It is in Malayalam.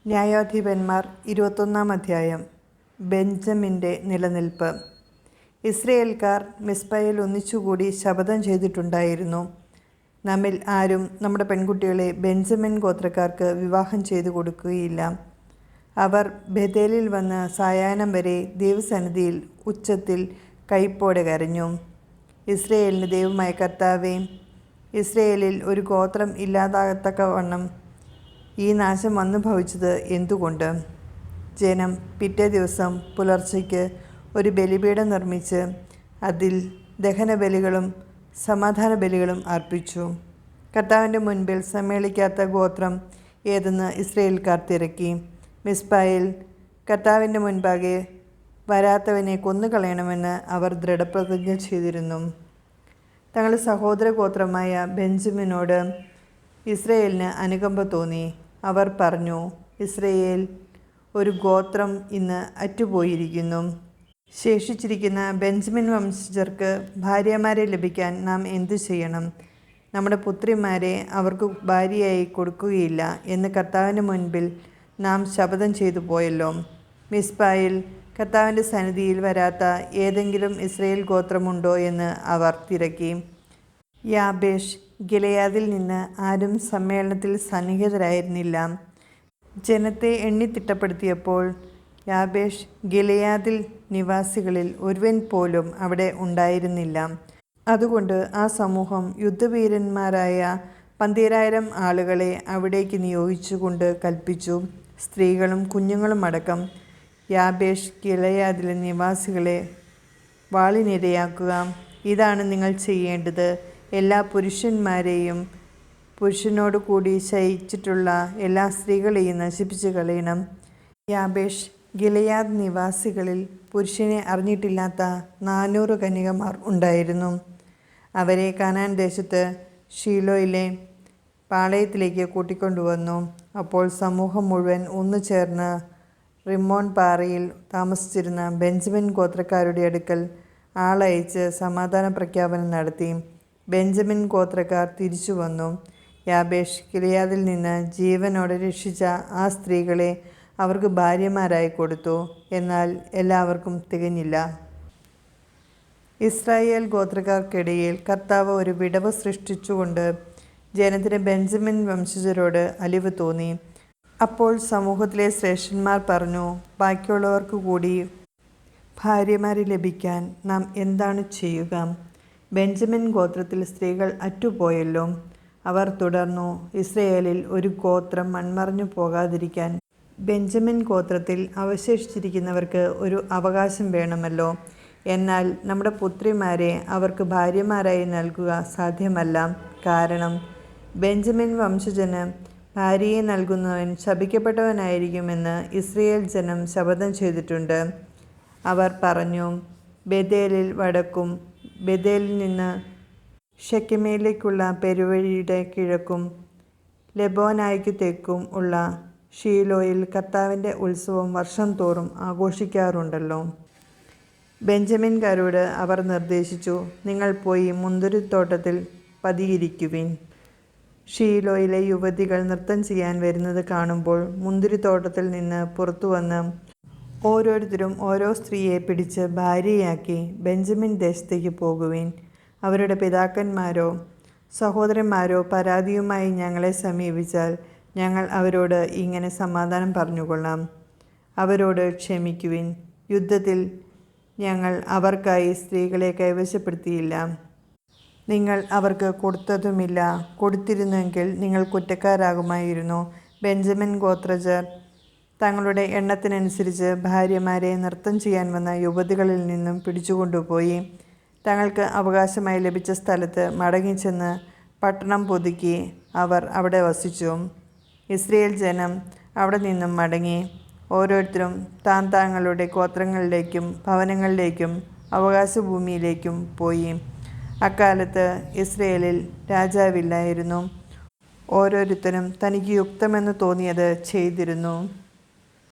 ന്യായാധിപന്മാർ 21 അധ്യായം. ബെഞ്ചമിൻ്റെ നിലനിൽപ്പ്. ഇസ്രയേൽക്കാർ മിസ്പയിൽ ഒന്നിച്ചുകൂടി ശപഥം ചെയ്തിട്ടുണ്ടായിരുന്നു, നമ്മിൽ ആരും നമ്മുടെ പെൺകുട്ടികളെ ബെഞ്ചമിൻ ഗോത്രക്കാർക്ക് വിവാഹം ചെയ്തു കൊടുക്കുകയില്ല. അവർ ബേഥേലിൽ വന്ന് സായാഹ്നം വരെ ദൈവസന്നിധിയിൽ ഉച്ചത്തിൽ കൈപ്പോടെ കരഞ്ഞു. ഇസ്രയേലിൻ്റെ ദൈവമായ കർത്താവേ, ഇസ്രയേലിൽ ഒരു ഗോത്രം ഇല്ലാതാകത്തക്കവണ്ണം ഈ നാശം വന്നു ഭവിച്ചത് എന്തുകൊണ്ട്? ജനം പിറ്റേ ദിവസം പുലർച്ചയ്ക്ക് ഒരു ബലിപീഠം നിർമ്മിച്ച് അതിൽ ദഹനബലികളും സമാധാന ബലികളും അർപ്പിച്ചു. കർത്താവിൻ്റെ മുൻപിൽ സമ്മേളിക്കാത്ത ഗോത്രം ഏതെന്ന് ഇസ്രയേൽക്കാർ തിരക്കി. മിസ്പയിൽ കർത്താവിൻ്റെ മുൻപാകെ വരാത്തവനെ കൊന്നുകളയണമെന്ന് അവർ ദൃഢപ്രതിജ്ഞ ചെയ്തിരുന്നു. തങ്ങളുടെ സഹോദര ഗോത്രമായ ബെഞ്ചമിനോട് ഇസ്രയേലിന് അനുകമ്പ തോന്നി. അവർ പറഞ്ഞു, ഇസ്രയേൽ ഒരു ഗോത്രം ഇന്ന് അറ്റുപോയിരിക്കുന്നു. ശേഷിച്ചിരിക്കുന്ന ബെഞ്ചമിൻ വംശജർക്ക് ഭാര്യമാരെ ലഭിക്കാൻ നാം എന്തു ചെയ്യണം? നമ്മുടെ പുത്രിമാരെ അവർക്ക് ഭാര്യയായി കൊടുക്കുകയില്ല എന്ന് കർത്താവിൻ്റെ മുൻപിൽ നാം ശപഥം ചെയ്തു പോയല്ലോ. മിസ്പയിൽ കർത്താവിൻ്റെ സന്നിധിയിൽ വരാത്ത ഏതെങ്കിലും ഇസ്രയേൽ ഗോത്രമുണ്ടോ എന്ന് അവർ തിരക്കി. യാബേഷ് ഗിലെയാദിൽ നിന്ന് ആരും സമ്മേളനത്തിൽ സന്നിഹിതരായിരുന്നില്ല. ജനത്തെ എണ്ണിത്തിട്ടപ്പെടുത്തിയപ്പോൾ യാബേഷ് ഗിലെയാദിൽ നിവാസികളിൽ ഒരുവൻ പോലും അവിടെ ഉണ്ടായിരുന്നില്ല. അതുകൊണ്ട് ആ സമൂഹം യുദ്ധവീരന്മാരായ 12,000 ആളുകളെ അവിടേക്ക് നിയോഗിച്ചുകൊണ്ട് കൽപ്പിച്ചു, സ്ത്രീകളും കുഞ്ഞുങ്ങളും അടക്കം. യാബേഷ് ഗിലെയാദിലെ നിവാസികളെ വാളിനിരയാക്കുക. ഇതാണ് നിങ്ങൾ ചെയ്യേണ്ടത്. എല്ലാ പുരുഷന്മാരെയും പുരുഷനോട് കൂടി ശയിച്ചിട്ടുള്ള എല്ലാ സ്ത്രീകളെയും നശിപ്പിച്ചു കളയണം. യാബേഷ് ഗിലെയാദ് നിവാസികളിൽ പുരുഷനെ അറിഞ്ഞിട്ടില്ലാത്ത 400 കന്യകമാർ ഉണ്ടായിരുന്നു. അവരെ കാനാൻ ദേശത്ത് ഷീലോയിലെ പാളയത്തിലേക്ക് കൂട്ടിക്കൊണ്ടുവന്നു. അപ്പോൾ സമൂഹം മുഴുവൻ ഒന്നു ചേർന്ന് റിമ്മോൻ പാറയിൽ താമസിച്ചിരുന്ന ബെഞ്ചമിൻ ഗോത്രക്കാരുടെ അടുക്കൽ ആളയച്ച് സമാധാന പ്രഖ്യാപനം നടത്തി. ബെഞ്ചമിൻ ഗോത്രക്കാർ തിരിച്ചു വന്നു. യാബേഷ് ഗിലെയാദിൽ നിന്ന് ജീവനോടെ രക്ഷിച്ച ആ സ്ത്രീകളെ അവർക്ക് ഭാര്യമാരായി കൊടുത്തു. എന്നാൽ എല്ലാവർക്കും തികഞ്ഞില്ല. ഇസ്രായേൽ ഗോത്രക്കാർക്കിടയിൽ കർത്താവ് ഒരു വിടവ് സൃഷ്ടിച്ചുകൊണ്ട് ജനത്തിന് ബെഞ്ചമിൻ വംശജരോട് അലിവ് തോന്നി. അപ്പോൾ സമൂഹത്തിലെ ശ്രേഷ്ഠന്മാർ പറഞ്ഞു, ബാക്കിയുള്ളവർക്ക് കൂടി ഭാര്യമാരെ ലഭിക്കാൻ നാം എന്താണ് ചെയ്യുക? ബെഞ്ചമിൻ ഗോത്രത്തിൽ സ്ത്രീകൾ അറ്റുപോയല്ലോ. അവർ തുടർന്നു, ഇസ്രയേലിൽ ഒരു ഗോത്രം മൺമറഞ്ഞു പോകാതിരിക്കാൻ ബെഞ്ചമിൻ ഗോത്രത്തിൽ അവശേഷിച്ചിരിക്കുന്നവർക്ക് ഒരു അവകാശം വേണമല്ലോ. എന്നാൽ നമ്മുടെ പുത്രിമാരെ അവർക്ക് ഭാര്യമാരായി നൽകുക സാധ്യമല്ല. കാരണം ബെഞ്ചമിൻ വംശജന് ഭാര്യയെ നൽകുന്നവൻ ശപിക്കപ്പെട്ടവനായിരിക്കുമെന്ന് ഇസ്രയേൽ ജനം ശപഥം ചെയ്തിട്ടുണ്ട്. അവർ പറഞ്ഞു, ബേഥേലിൽ വടക്കും ബേഥേലിൽ നിന്ന് ഷെക്കെമിലേക്കുള്ള പെരുവഴിയുടെ കിഴക്കും ലെബോനായ്ക്കു തെക്കും ഉള്ള ഷീലോയിൽ കർത്താവിൻ്റെ ഉത്സവം വർഷം തോറും ആഘോഷിക്കാറുണ്ടല്ലോ. ബെഞ്ചമിൻകാരോട് അവർ നിർദ്ദേശിച്ചു, നിങ്ങൾ പോയി മുന്തിരിത്തോട്ടത്തിൽ പതിയിരിക്കുവിൻ. ഷീലോയിലെ യുവതികൾ നൃത്തം ചെയ്യാൻ വരുന്നത് കാണുമ്പോൾ മുന്തിരിത്തോട്ടത്തിൽ നിന്ന് പുറത്തു വന്ന് ഓരോരുത്തരും ഓരോ സ്ത്രീയെ പിടിച്ച് ഭാര്യയാക്കി ബെഞ്ചമിൻ ദേശത്തേക്ക് പോകുവിൻ. അവരുടെ പിതാക്കന്മാരോ സഹോദരന്മാരോ പരാതിയുമായി ഞങ്ങളെ സമീപിച്ചാൽ ഞങ്ങൾ അവരോട് ഇങ്ങനെ സമാധാനം പറഞ്ഞുകൊള്ളാം, അവരോട് ക്ഷമിക്കുവിൻ. യുദ്ധത്തിൽ ഞങ്ങൾ അവർക്കായി സ്ത്രീകളെ കൈവശപ്പെടുത്തിയില്ല. നിങ്ങൾ അവർക്ക് കൊടുത്തതുമില്ല. കൊടുത്തിരുന്നെങ്കിൽ നിങ്ങൾ കുറ്റക്കാരാകുമായിരുന്നു. ബെഞ്ചമിൻ ഗോത്രജർ തങ്ങളുടെ എണ്ണത്തിനനുസരിച്ച് ഭാര്യമാരെ നൃത്തം ചെയ്യാൻ വന്ന യുവതികളിൽ നിന്നും പിടിച്ചുകൊണ്ടുപോയി തങ്ങൾക്ക് അവകാശമായി ലഭിച്ച സ്ഥലത്ത് മടങ്ങിച്ചെന്ന് പട്ടണം പുതുക്കി അവർ അവിടെ വസിച്ചു. ഇസ്രയേൽ ജനം അവിടെ നിന്നും മടങ്ങി ഓരോരുത്തരും താങ്ങളുടെ ഗോത്രങ്ങളിലേക്കും ഭവനങ്ങളിലേക്കും അവകാശഭൂമിയിലേക്കും പോയി. അക്കാലത്ത് ഇസ്രയേലിൽ രാജാവില്ലായിരുന്നു. ഓരോരുത്തരും തനിക്ക് യുക്തമെന്ന് തോന്നിയത് ചെയ്തിരുന്നു.